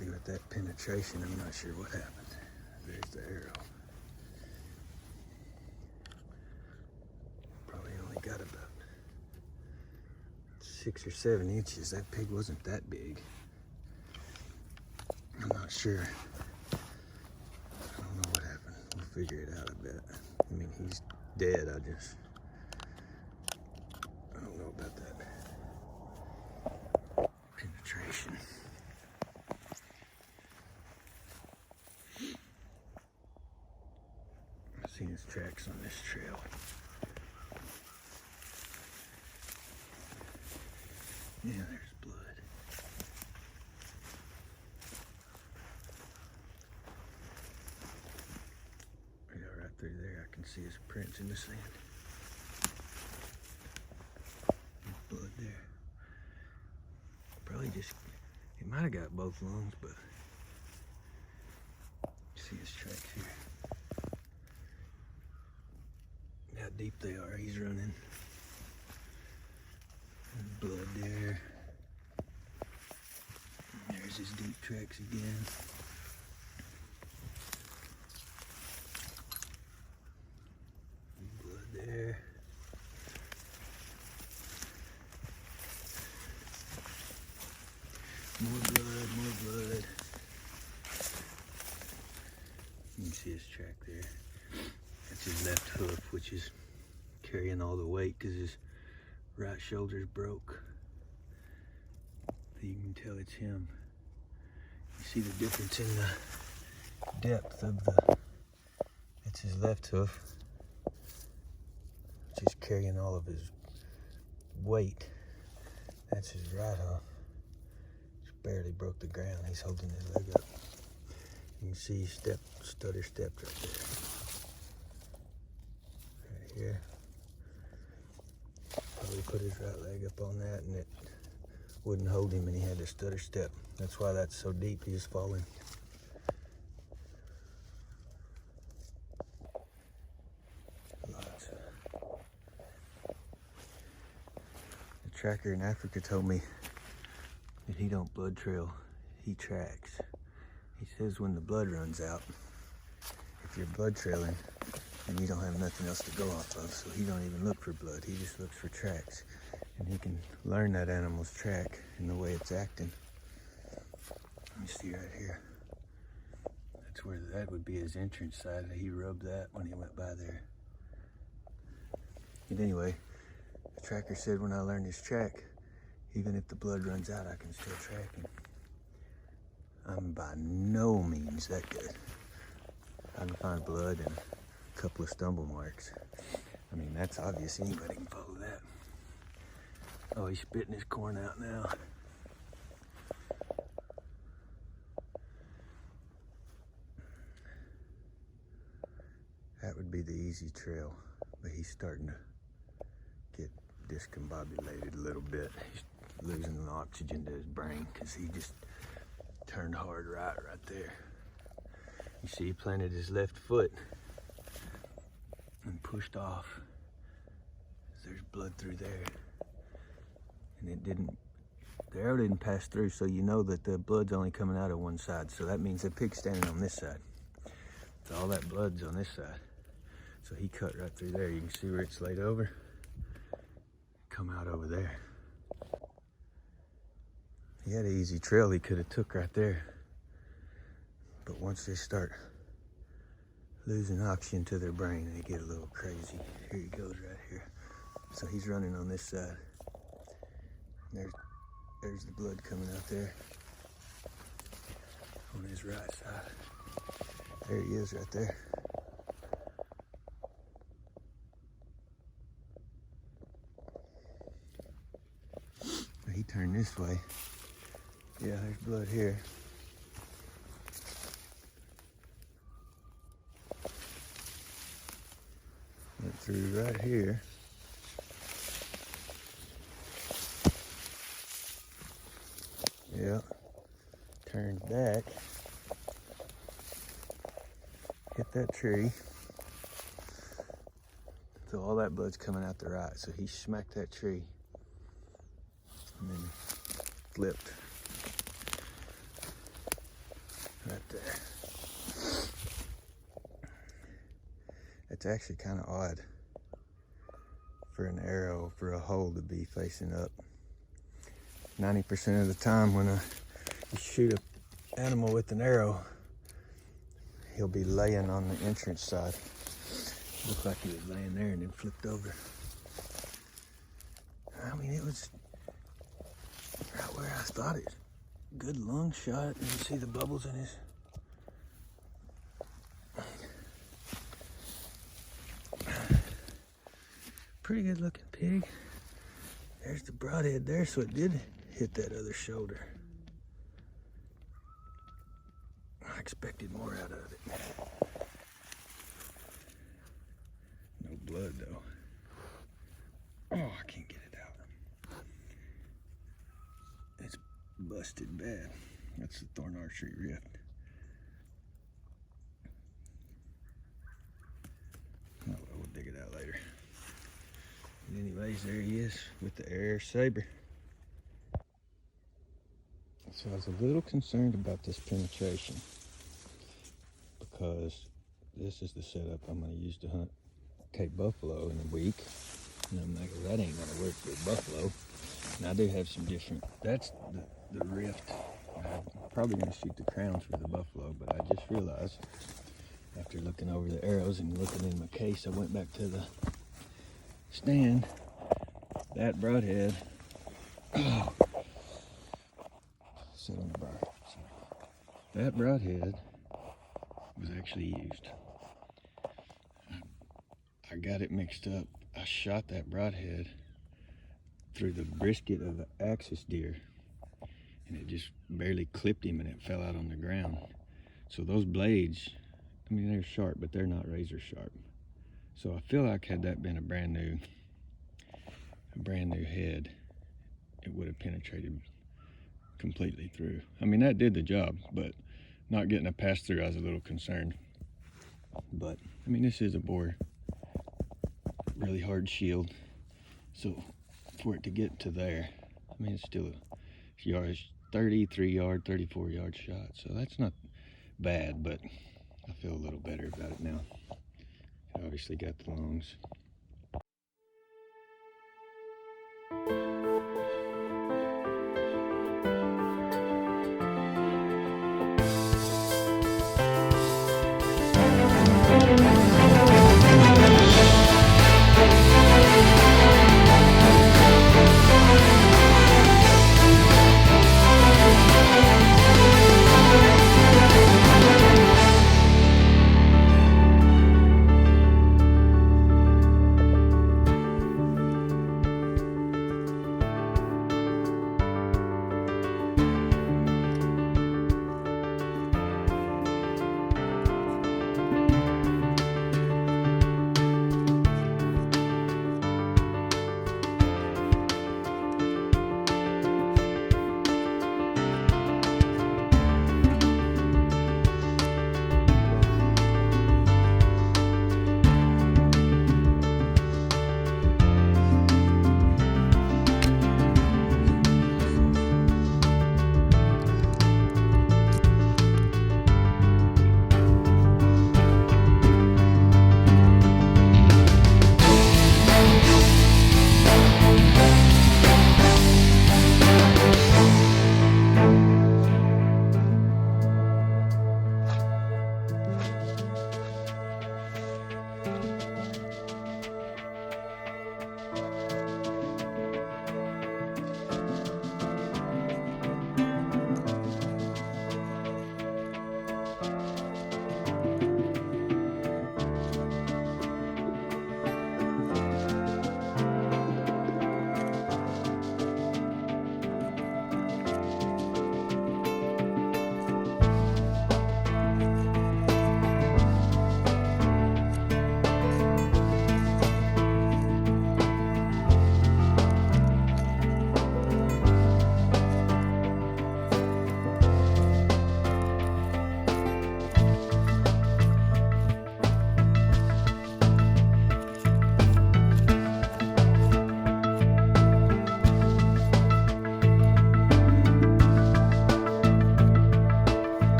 exactly with that penetration. I'm not sure what happened. There's the arrow. Probably only got about 6 or 7 inches. That pig wasn't that big. I'm not sure. I don't know what happened. We'll figure it out, I bet. I mean, he's dead. I don't know about that penetration. I've seen his tracks on this trail. Yeah, there's blood. Yeah, right through there, I can see his prints in the sand. There's blood there. Probably just, he might have got both lungs, but see his tracks here. How deep they are, he's running. There's blood there. There's his deep tracks again. Blood there. More blood, more blood. You can see his track there. That's his left hoof, which is carrying all the weight because his right shoulder's broke. You can tell it's him. You see the difference in the depth of that's his left hoof, which is carrying all of his weight. That's his right hoof. Just barely broke the ground. He's holding his leg up. You can see he stutter stepped right there. Right here. Probably put his right leg up on that and it wouldn't hold him and he had to stutter step. That's why that's so deep, he's falling. Lots. The tracker in Africa told me that he don't blood trail, he tracks. He says when the blood runs out, if you're blood trailing, then you don't have nothing else to go off of, so he don't even look for blood, he just looks for tracks. And he can learn that animal's track and the way it's acting. Let me see right here. That's where that would be his entrance side. He rubbed that when he went by there. And anyway, the tracker said when I learned his track, even if the blood runs out, I can still track him. I'm by no means that good. I can find blood and a couple of stumble marks. I mean, that's obvious. Anybody can follow that. Oh, he's spitting his corn out now. That would be the easy trail, but he's starting to get discombobulated a little bit. He's losing the oxygen to his brain because he just turned hard right there. You see, he planted his left foot and pushed off. There's blood through there. And the arrow didn't pass through, so you know that the blood's only coming out of one side. So that means the pig's standing on this side. So all that blood's on this side. So he cut right through there. You can see where it's laid over. Come out over there. He had an easy trail he could have took right there. But once they start losing oxygen to their brain, they get a little crazy. Here he goes right here. So he's running on this side. There's the blood coming out there on his right side. There he is right there. He turned this way. Yeah, there's blood here. Went through right here. Yeah, turned back, hit that tree. So all that blood's coming out the right. So he smacked that tree and then flipped. it's actually kind of odd for an arrow, for a hole to be facing up. 90% of the time when you shoot an animal with an arrow, he'll be laying on the entrance side. Looked like he was laying there and then flipped over. I mean, it was right where I thought it. Good lung shot. You can see the bubbles in his. Pretty good looking pig. There's the broadhead there, so it did hit that other shoulder. I expected more out of it. No blood though. Oh, I can't get it out. It's busted bad. That's the Thorn Archery rift. Oh, we'll dig it out later. But anyways, there he is with the Air Saber. So I was a little concerned about this penetration because this is the setup I'm going to use to hunt Cape buffalo in a week. And I'm like, well, that ain't going to work for buffalo. And I do have some different, that's the rift. I'm probably going to shoot the crowns for the buffalo, but I just realized after looking over the arrows and looking in my case, I went back to the stand. That broadhead, sit on the bar. Sorry. That broadhead was actually used. I got it mixed up. I shot that broadhead through the brisket of the axis deer, and it just barely clipped him, and it fell out on the ground. So those blades, I mean, they're sharp, but they're not razor sharp. So I feel like had that been a brand new head, it would have penetrated completely through. I mean, that did the job, but not getting a pass through, I was a little concerned. But I mean, this is a boar, really hard shield. So for it to get to there, I mean, it's still a yard, 33 yard, 34 yard shot. So that's not bad, but I feel a little better about it now. It obviously got the lungs.